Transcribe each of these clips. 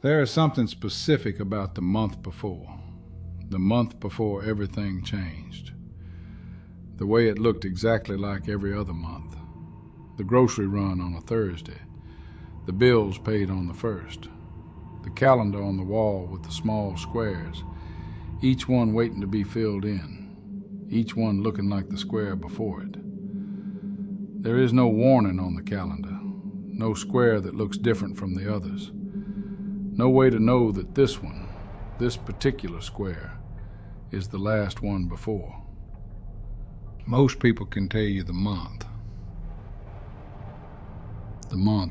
There is something specific about the month before everything changed. The way it looked exactly like every other month. The grocery run on a Thursday, the bills paid on the 1st, the calendar on the wall with the small squares, each one waiting to be filled in, each one looking like the square before it. There is no warning on the calendar, no square that looks different from the others. No way to know that this one, this particular square, is the last one before. Most people can tell you the month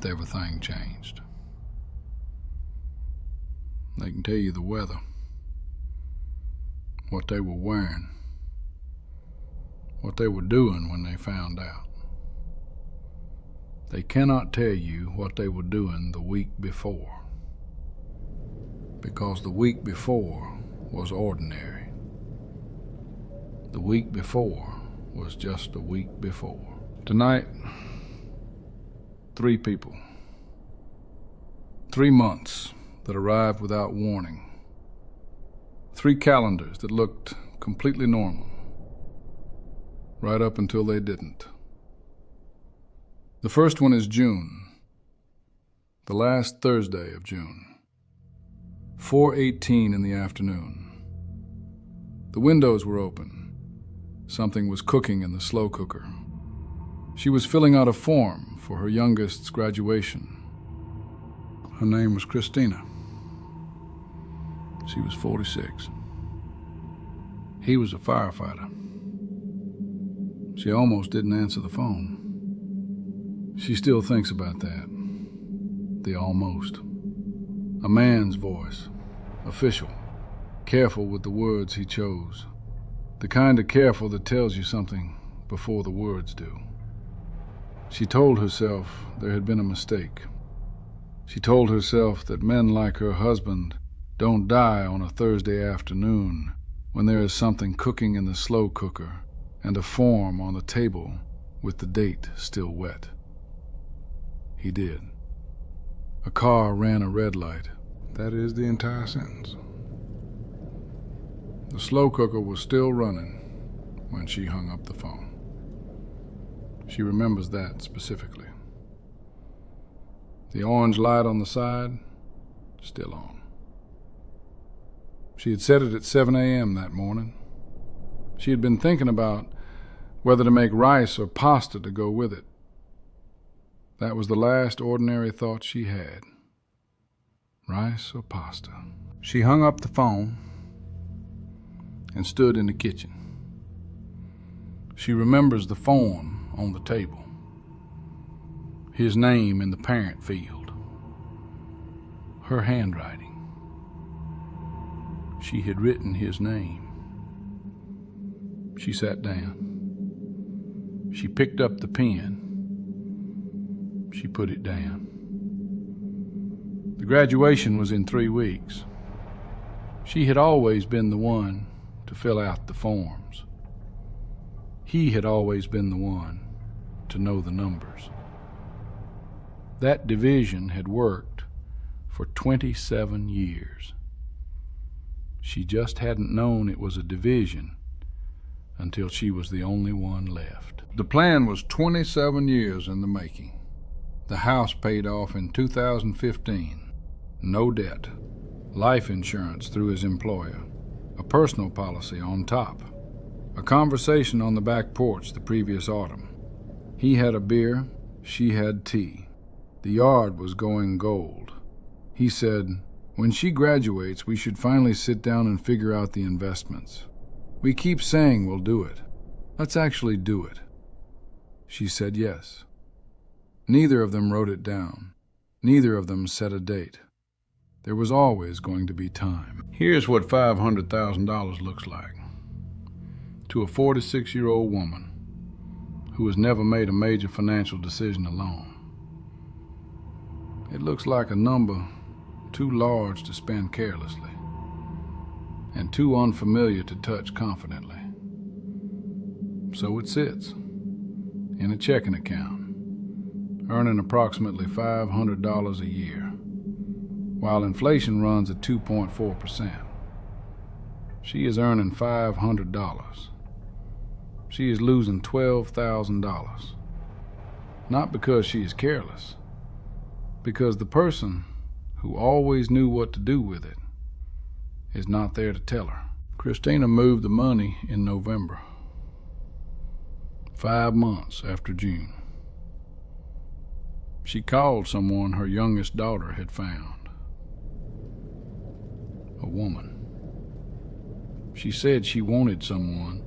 everything changed. They can tell you the weather, what they were wearing, what they were doing when they found out. They cannot tell you what they were doing the week before, because the week before was ordinary. The week before was just a week before. Tonight, 3 people. 3 months that arrived without warning. 3 calendars that looked completely normal, right up until they didn't. The first one is June, the last Thursday of June. 4:18 in the afternoon. The windows were open. Something was cooking in the slow cooker. She was filling out a form for her youngest's graduation. Her name was Christina. She was 46. He was a firefighter. She almost didn't answer the phone. She still thinks about that. The almost. A man's voice, official, careful with the words he chose. The kind of careful that tells you something before the words do. She told herself there had been a mistake. She told herself that men like her husband don't die on a Thursday afternoon when there is something cooking in the slow cooker and a form on the table with the date still wet. He did. A car ran a red light. That is the entire sentence. The slow cooker was still running when she hung up the phone. She remembers that specifically. The orange light on the side, still on. She had set it at 7 a.m. that morning. She had been thinking about whether to make rice or pasta to go with it. That was the last ordinary thought she had. Rice or pasta. She hung up the phone and stood in the kitchen. She remembers the form on the table. His name in the parent field. Her handwriting. She had written his name. She sat down. She picked up the pen. She put it down. The graduation was in 3 weeks. She had always been the one to fill out the forms. He had always been the one to know the numbers. That division had worked for 27 years. She just hadn't known it was a division until she was the only one left. The plan was 27 years in the making. The house paid off in 2015. No debt. Life insurance through his employer. A personal policy on top. A conversation on the back porch the previous autumn. He had a beer, she had tea. The yard was going gold. He said, "When she graduates, we should finally sit down and figure out the investments. We keep saying we'll do it. Let's actually do it." She said yes. Neither of them wrote it down. Neither of them set a date. There was always going to be time. Here's what $500,000 looks like to a 46-year-old woman who has never made a major financial decision alone. It looks like a number too large to spend carelessly and too unfamiliar to touch confidently. So it sits in a checking account, earning approximately $500 a year. while inflation runs at 2.4%. She is earning $500. She is losing $12,000. Not because she is careless, because the person who always knew what to do with it is not there to tell her. Christina moved the money in November, 5 months after June. She called someone her youngest daughter had found, a woman. She said she wanted someone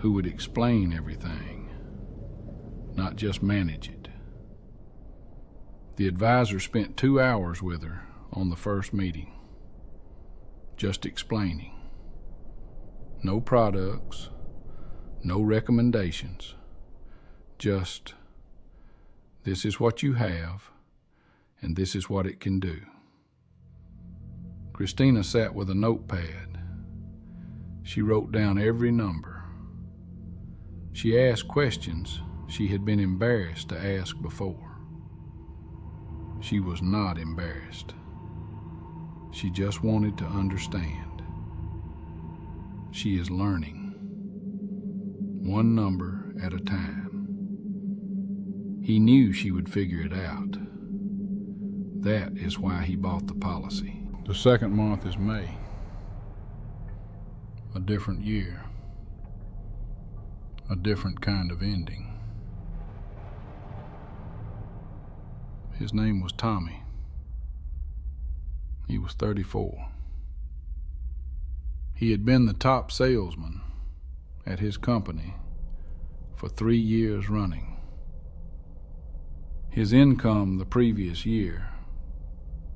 who would explain everything, not just manage it. The advisor spent 2 hours with her on the first meeting, just explaining. No products, no recommendations, just this is what you have and this is what it can do. Christina sat with a notepad. She wrote down every number. She asked questions she had been embarrassed to ask before. She was not embarrassed. She just wanted to understand. She is learning, one number at a time. He knew she would figure it out. That is why he bought the policy. The second month is May. A different year. A different kind of ending. His name was Tommy. He was 34. He had been the top salesman at his company for 3 years running. His income the previous year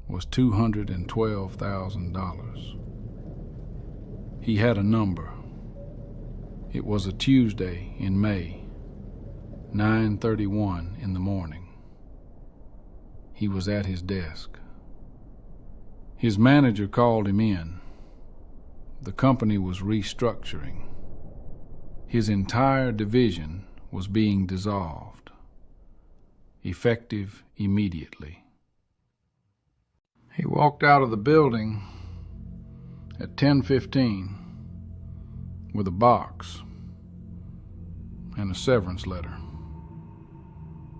was $212,000. He had a number. It was a Tuesday in May, 9:31 in the morning. He was at his desk. His manager called him in. The company was restructuring. His entire division was being dissolved, effective immediately. He walked out of the building at 10:15 with a box and a severance letter.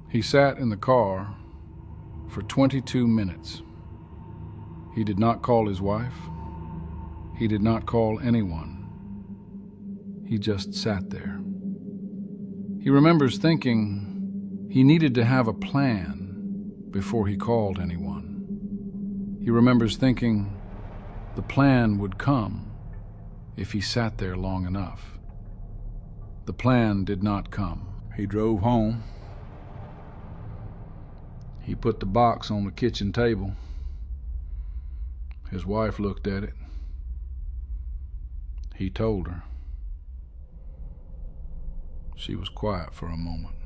He sat in the car for 22 minutes. He did not call his wife. He did not call anyone. He just sat there. He remembers thinking he needed to have a plan before he called anyone. He remembers thinking the plan would come if he sat there long enough. The plan did not come. He drove home. He put the box on the kitchen table. His wife looked at it. He told her. She was quiet for a moment.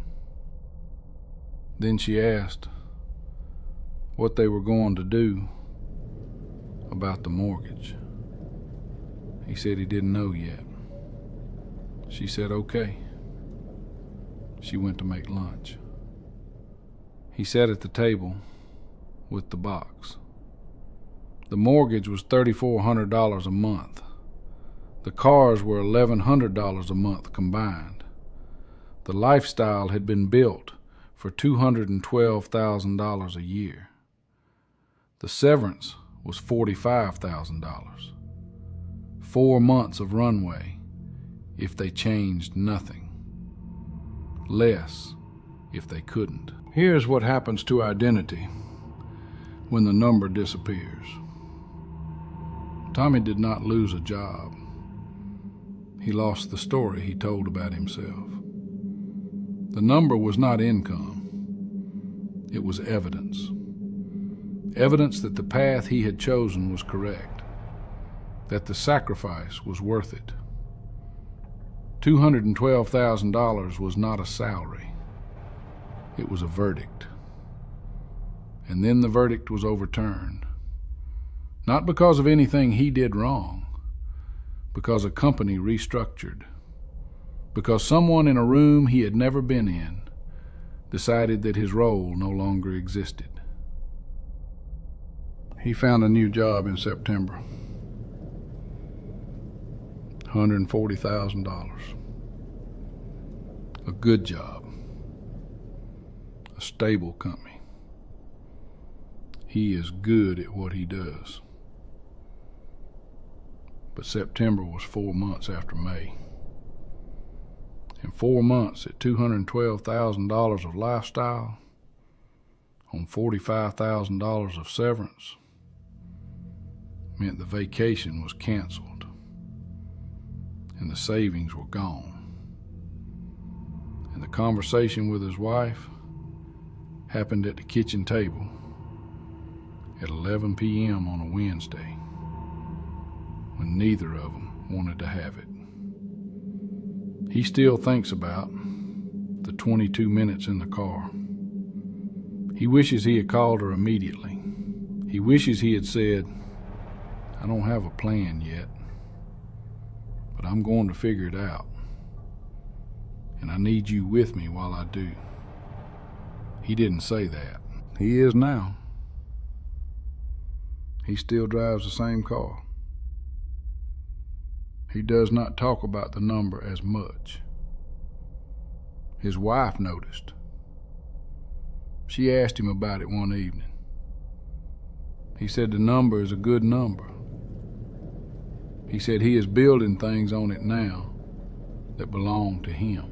Then she asked what they were going to do about the mortgage. He said he didn't know yet. She said, okay. She went to make lunch. He sat at the table with the box. The mortgage was $3,400 a month. The cars were $1,100 a month combined. The lifestyle had been built for $212,000 a year. The severance was $45,000. 4 months of runway if they changed nothing. Less if they couldn't. Here's what happens to identity when the number disappears. Tommy did not lose a job. He lost the story he told about himself. The number was not income. It was evidence. Evidence that the path he had chosen was correct, that the sacrifice was worth it. $212,000 was not a salary. It was a verdict. And then the verdict was overturned. Not because of anything he did wrong, because a company restructured, because someone in a room he had never been in decided that his role no longer existed. He found a new job in September. $140,000. A good job. A stable company. He is good at what he does. But September was 4 months after May. And 4 months at $212,000 of lifestyle on $45,000 of severance meant the vacation was canceled and the savings were gone. And the conversation with his wife happened at the kitchen table at 11 p.m. on a Wednesday, when neither of them wanted to have it. He still thinks about the 22 minutes in the car. He wishes he had called her immediately. He wishes he had said, "I don't have a plan yet, but I'm going to figure it out, and I need you with me while I do." He didn't say that. He is now. He still drives the same car. He does not talk about the number as much. His wife noticed. She asked him about it one evening. He said the number is a good number. He said he is building things on it now that belong to him.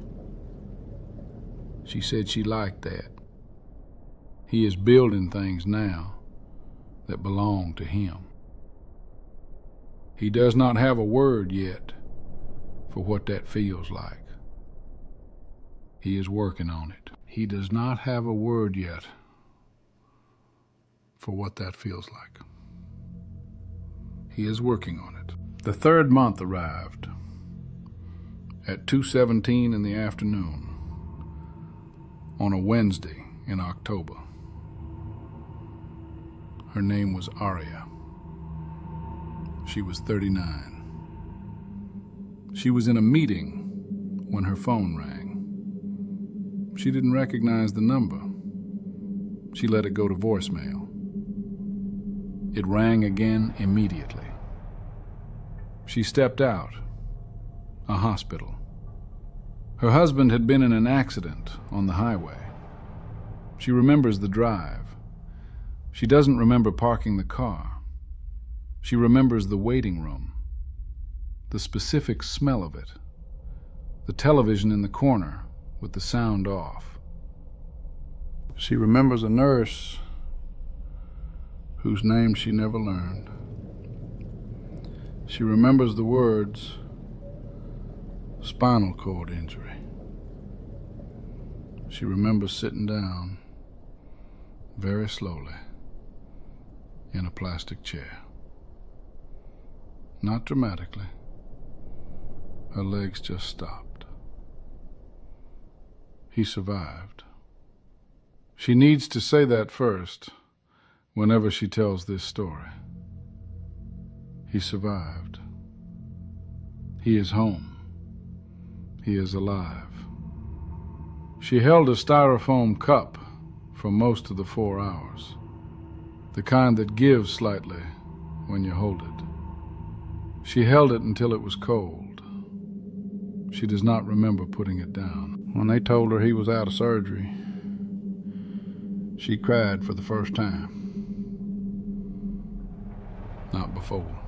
She said she liked that. He is building things now that belong to him. He does not have a word yet for what that feels like. He is working on it. He does not have a word yet for what that feels like. He is working on it. The third month arrived at 2:17 in the afternoon on a Wednesday in October. Her name was Aria. She was 39. She was in a meeting when her phone rang. She didn't recognize the number. She let it go to voicemail. It rang again immediately. She stepped out. A hospital. Her husband had been in an accident on the highway. She remembers the drive. She doesn't remember parking the car. She remembers the waiting room, the specific smell of it, the television in the corner with the sound off. She remembers a nurse whose name she never learned. She remembers the words, spinal cord injury. She remembers sitting down very slowly in a plastic chair. Not dramatically. Her legs just stopped. He survived. She needs to say that first whenever she tells this story. He survived. He is home. He is alive. She held a styrofoam cup for most of the 4 hours, the kind that gives slightly when you hold it. She held it until it was cold. She does not remember putting it down. When they told her he was out of surgery, she cried for the first time. Not before.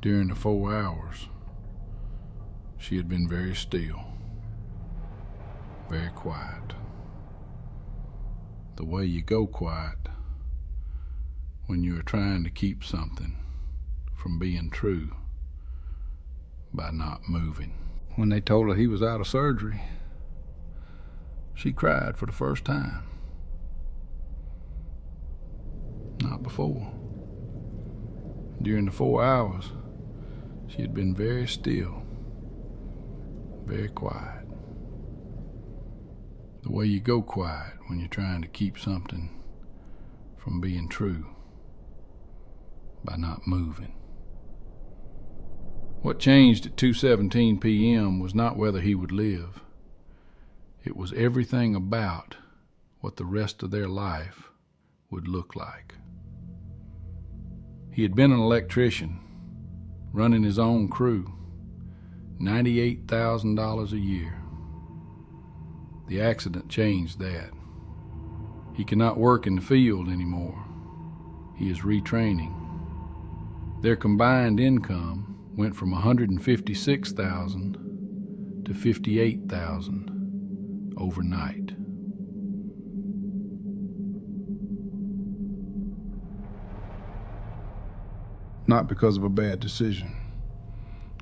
During the 4 hours, she had been very still, very quiet. The way you go quiet when you are trying to keep something from being true by not moving. When they told her he was out of surgery, she cried for the first time. Not before. During the 4 hours, she had been very still, very quiet. The way you go quiet when you're trying to keep something from being true by not moving. What changed at 2:17 p.m. was not whether he would live. It was everything about what the rest of their life would look like. He had been an electrician, running his own crew, $98,000 a year. The accident changed that. He cannot work in the field anymore. He is retraining. Their combined income went from $156,000 to $58,000 overnight. Not because of a bad decision.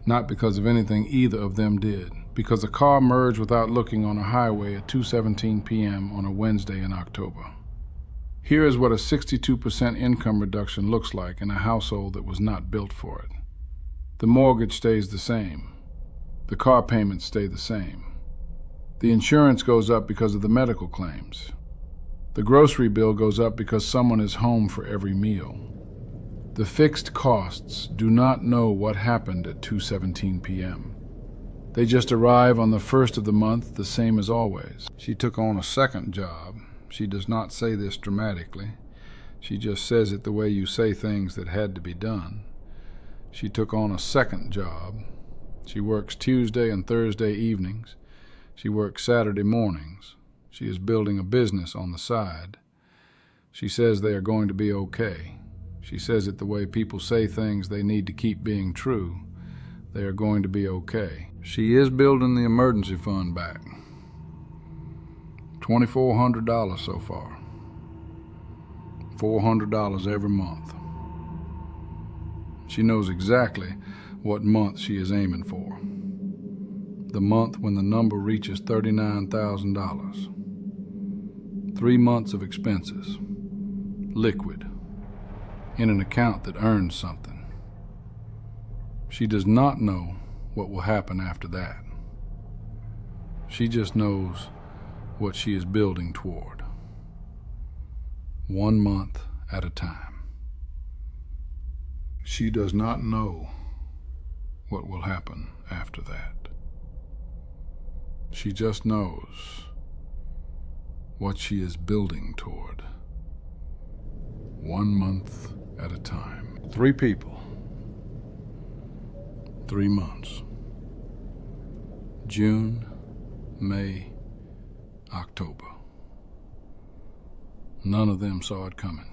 Not because of anything either of them did. Because a car merged without looking on a highway at 2:17 p.m. on a Wednesday in October. Here is what a 62% income reduction looks like in a household that was not built for it. The mortgage stays the same. The car payments stay the same. The insurance goes up because of the medical claims. The grocery bill goes up because someone is home for every meal. The fixed costs do not know what happened at 2:17 p.m. They just arrive on the first of the month, the same as always. She took on a second job. She does not say this dramatically. She just says it the way you say things that had to be done. She took on a second job. She works Tuesday and Thursday evenings. She works Saturday mornings. She is building a business on the side. She says they are going to be okay. She says it the way people say things they need to keep being true. They are going to be okay. She is building the emergency fund back. $2,400 so far. $400 every month. She knows exactly what month she is aiming for. The month when the number reaches $39,000. 3 months of expenses. Liquid. In an account that earns something. She does not know what will happen after that. She just knows what she is building toward. 1 month at a time. She does not know what will happen after that. She just knows what she is building toward. 1 month at a time. 3 people. 3 months. June, May, October. None of them saw it coming.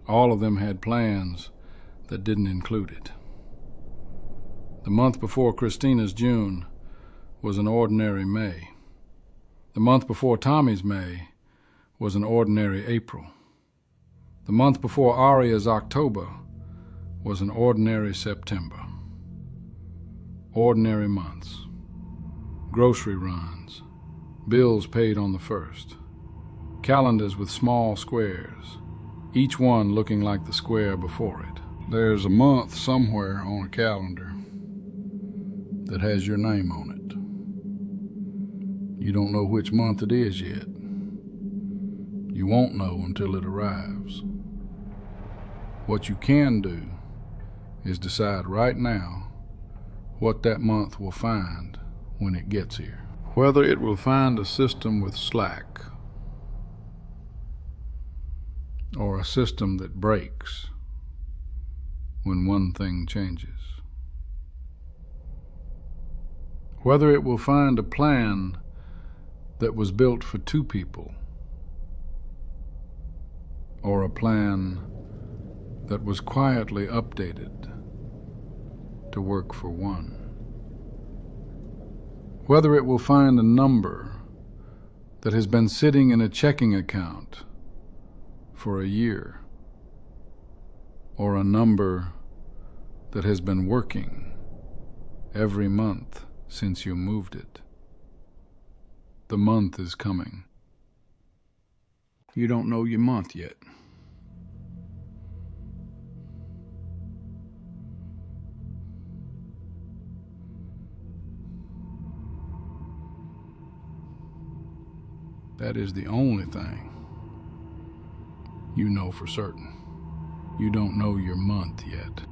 All of them had plans that didn't include it. The month before Christina's June was an ordinary May. The month before Tommy's May was an ordinary April. The month before Aria's October was an ordinary September. Ordinary months. Grocery runs. Bills paid on the first. Calendars with small squares, each one looking like the square before it. There's a month somewhere on a calendar that has your name on it. You don't know which month it is yet. You won't know until it arrives. What you can do is decide right now what that month will find when it gets here. Whether it will find a system with slack or a system that breaks when one thing changes. Whether it will find a plan that was built for 2 people or a plan that was quietly updated to work for 1. Whether it will find a number that has been sitting in a checking account for a year, or a number that has been working every month since you moved it. The month is coming. You don't know your month yet. That is the only thing you know for certain. You don't know your month yet.